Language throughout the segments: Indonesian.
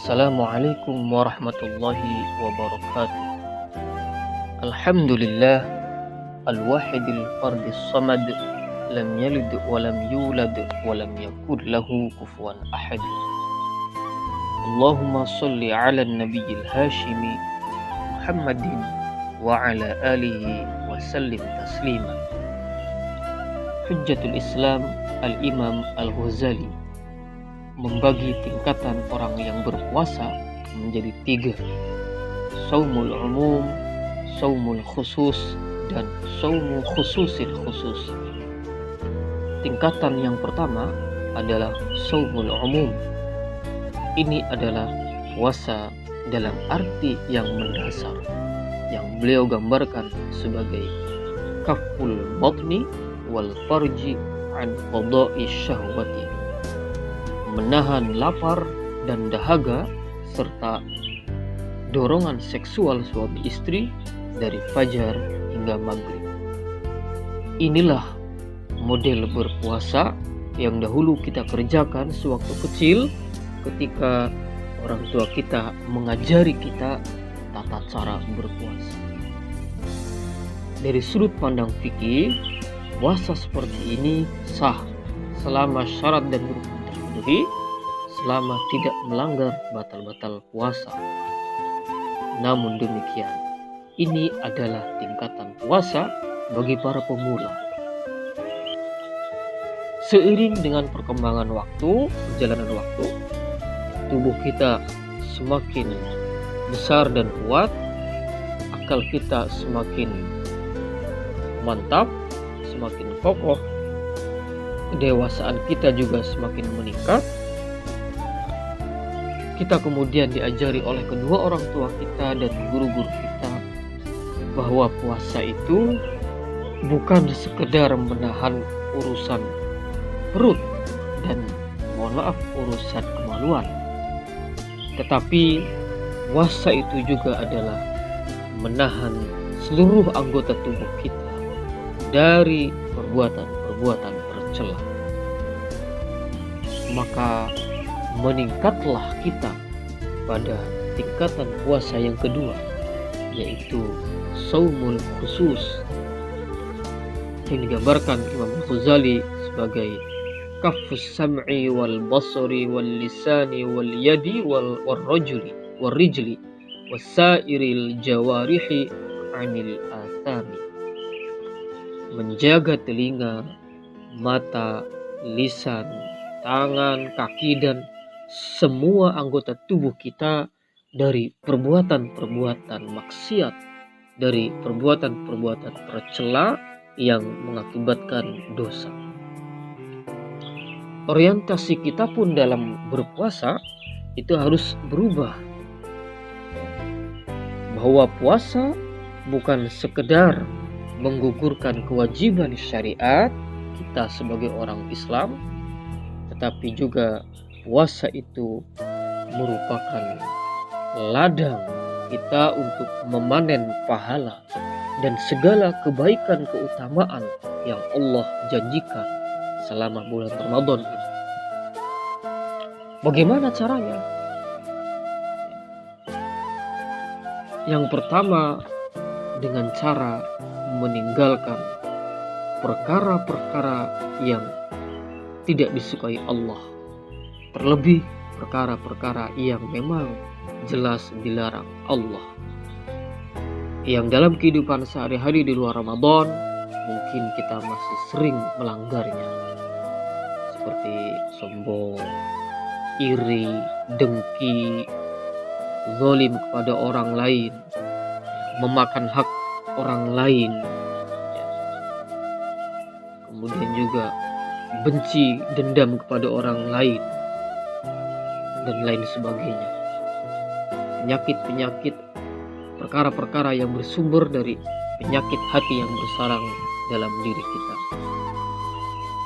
Assalamualaikum warahmatullahi wabarakatuh. Alhamdulillah al-wahidil fardis samad, lam yalid wa lam yulad wa lam yakul lahu kufuwan ahad. Allahumma salli ala nabiyil hashimi Muhammadin wa ala alihi wa sallim taslima. Hujjatul Islam Al-Imam Al-Ghazali membagi tingkatan orang yang berpuasa menjadi 3: saumul umum, saumul khusus, dan saumul khususil khusus. Tingkatan yang pertama adalah saumul umum. Ini adalah puasa dalam arti yang mendasar, yang beliau gambarkan sebagai kaful batni wal farji an qada'i syahwati, menahan lapar dan dahaga serta dorongan seksual suami istri dari fajar hingga maghrib. Inilah model berpuasa yang dahulu kita kerjakan sewaktu kecil ketika orang tua kita mengajari kita tata cara berpuasa. Dari sudut pandang fikih, puasa seperti ini sah selama syarat dan rukun selama tidak melanggar batal-batal puasa. Namun demikian, ini adalah tingkatan puasa bagi para pemula. Seiring dengan perkembangan waktu, perjalanan waktu, tubuh kita semakin besar dan kuat, akal kita semakin mantap, semakin kokoh, kedewasaan kita juga semakin meningkat. Kita kemudian diajari oleh kedua orang tua kita dan guru-guru kita bahwa puasa itu bukan sekedar menahan urusan perut dan urusan kemaluan, tetapi puasa itu juga adalah menahan seluruh anggota tubuh kita dari perbuatan tercela. Maka meningkatlah kita pada tingkatan puasa yang kedua, yaitu saumul khusus, yang digambarkan Imam Ghazali sebagai kafus sam'i wal basari wal lisani wal yadi wal rijli wasairil jawarihi anil athami. Menjaga telinga, mata, lisan, tangan, kaki, dan semua anggota tubuh kita dari perbuatan-perbuatan maksiat, dari perbuatan-perbuatan tercela yang mengakibatkan dosa. Orientasi kita pun dalam berpuasa itu harus berubah, bahwa puasa bukan sekedar menggugurkan kewajiban syariat kita sebagai orang Islam, tetapi juga puasa itu merupakan ladang kita untuk memanen pahala dan segala kebaikan keutamaan yang Allah janjikan selama bulan Ramadan ini. Bagaimana caranya? Yang pertama, dengan cara meninggalkan perkara-perkara yang tidak disukai Allah, terlebih perkara-perkara yang memang jelas dilarang Allah, yang dalam kehidupan sehari-hari di luar Ramadan mungkin kita masih sering melanggarnya, seperti sombong, iri, dengki, zalim kepada orang lain, memakan hak orang lain, kemudian juga benci, dendam kepada orang lain, dan lain sebagainya. Penyakit-penyakit, perkara-perkara yang bersumber dari penyakit hati yang bersarang dalam diri kita.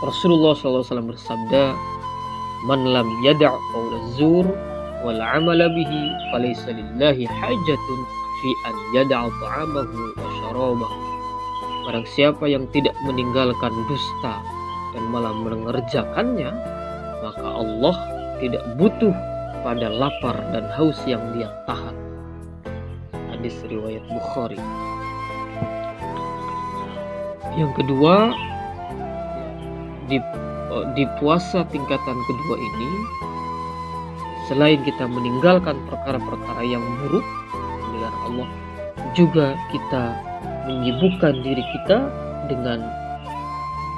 Rasulullah SAW bersabda, "Man lam yada' qaula zur wal 'amala bihi falaysa lillahi hajatun fi an yada'a ta'amahu wa syarabahu." Barang siapa yang tidak meninggalkan dusta dan malah mengerjakannya, maka Allah tidak butuh pada lapar dan haus yang dia tahan. Hadis riwayat Bukhari. Yang kedua, di puasa tingkatan kedua ini, selain kita meninggalkan perkara-perkara yang buruk dengan Allah, juga kita menyibukkan diri kita dengan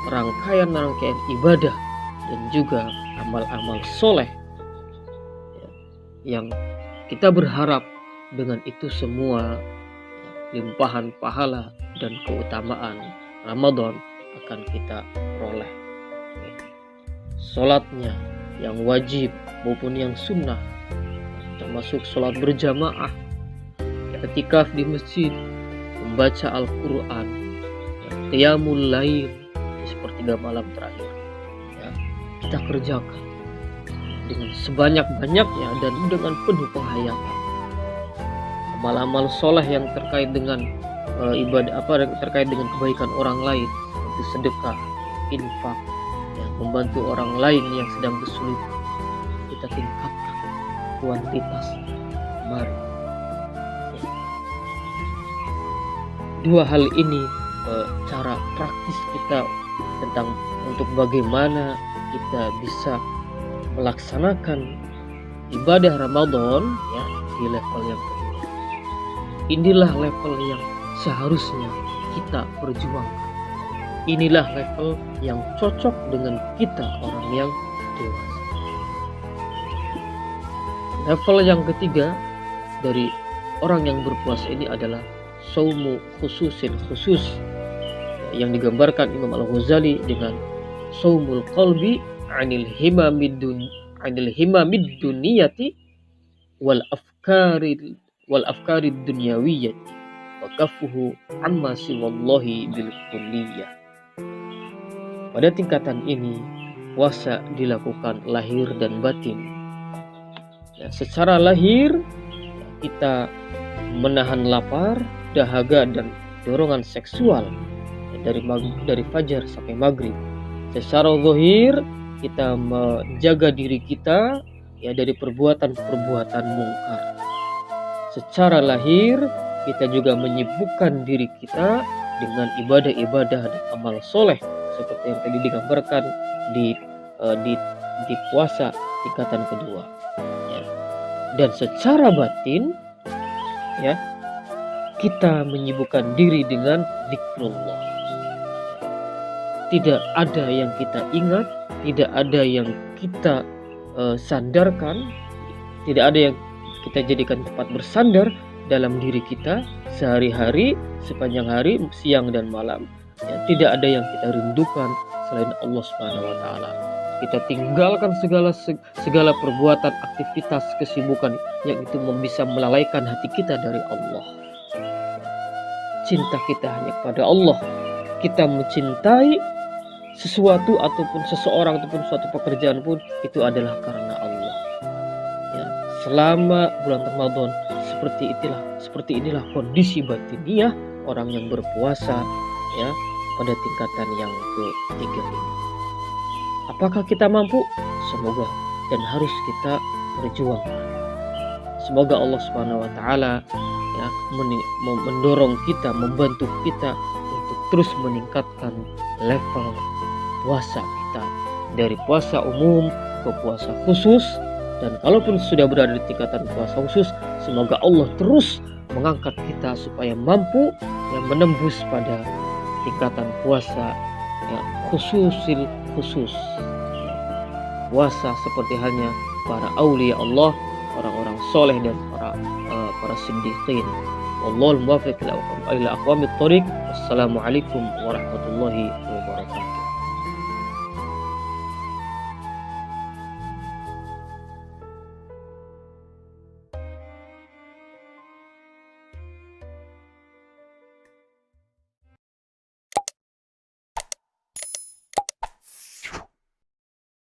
rangkaian-rangkaian ibadah dan juga amal-amal soleh yang kita berharap dengan itu semua limpahan pahala dan keutamaan Ramadan akan kita peroleh. Sholatnya yang wajib maupun yang sunnah, termasuk sholat berjamaah, i'tikaf di masjid, membaca Al-Quran, qiyamul lail di sepertiga malam terakhir, kita kerjakan dengan sebanyak-banyaknya dan dengan penuh penghayatan. Amal-amal soleh yang terkait dengan ibadah terkait dengan kebaikan orang lain, seperti sedekah, infak, membantu orang lain yang sedang kesulitan, kita tingkatkan kuantitas. Mari, dua hal ini cara praktis kita tentang untuk bagaimana kita bisa melaksanakan ibadah Ramadan di level yang kedua. Inilah level yang seharusnya kita perjuangkan. Inilah level yang cocok dengan kita orang yang dewasa. Level yang ketiga dari orang yang berpuasa ini adalah saumu khususin khusus, yang digambarkan Imam Al-Ghazali dengan saumul qalbi anil himamid duniyati wal afkarid dunyawiyyati wa kafuhu amma siwallahi bil kulliyah. Pada tingkatan ini puasa dilakukan lahir dan batin. Secara lahir kita menahan lapar, dahaga dan dorongan seksual dari fajar sampai maghrib. Secara zahir kita menjaga diri kita dari perbuatan-perbuatan mungkar. Secara lahir kita juga menyibukkan diri kita dengan ibadah-ibadah dan amal soleh seperti yang tadi digambarkan di puasa tingkatan kedua. Dan secara batin kita menyibukkan diri dengan zikrullah. Tidak ada yang kita ingat, tidak ada yang kita sandarkan, tidak ada yang kita jadikan tempat bersandar dalam diri kita sehari-hari, sepanjang hari, siang dan malam. Tidak ada yang kita rindukan selain Allah Subhanahu wa taala. Kita tinggalkan segala perbuatan, aktivitas, kesibukan yang itu bisa melalaikan hati kita dari Allah. Cinta kita hanya kepada Allah. Kita mencintai sesuatu ataupun seseorang ataupun suatu pekerjaan pun itu adalah karena Allah. Selama bulan Ramadan seperti inilah kondisi batiniah orang yang berpuasa pada tingkatan yang ketiga ini. Apakah kita mampu? Semoga, dan harus kita berjuangkan. Semoga Allah Subhanahu wa taala mendorong kita, membantu kita untuk terus meningkatkan level puasa kita dari puasa umum ke puasa khusus. Dan kalaupun sudah berada di tingkatan puasa khusus, semoga Allah terus mengangkat kita supaya mampu menembus pada tingkatan puasa khususil khusus. Puasa seperti halnya para aulia Allah, orang-orang soleh dan para siddiqin. Wallahul muwaffiq ila aqwamit thoriq. Wassalamualaikum warahmatullahi wabarakatuh.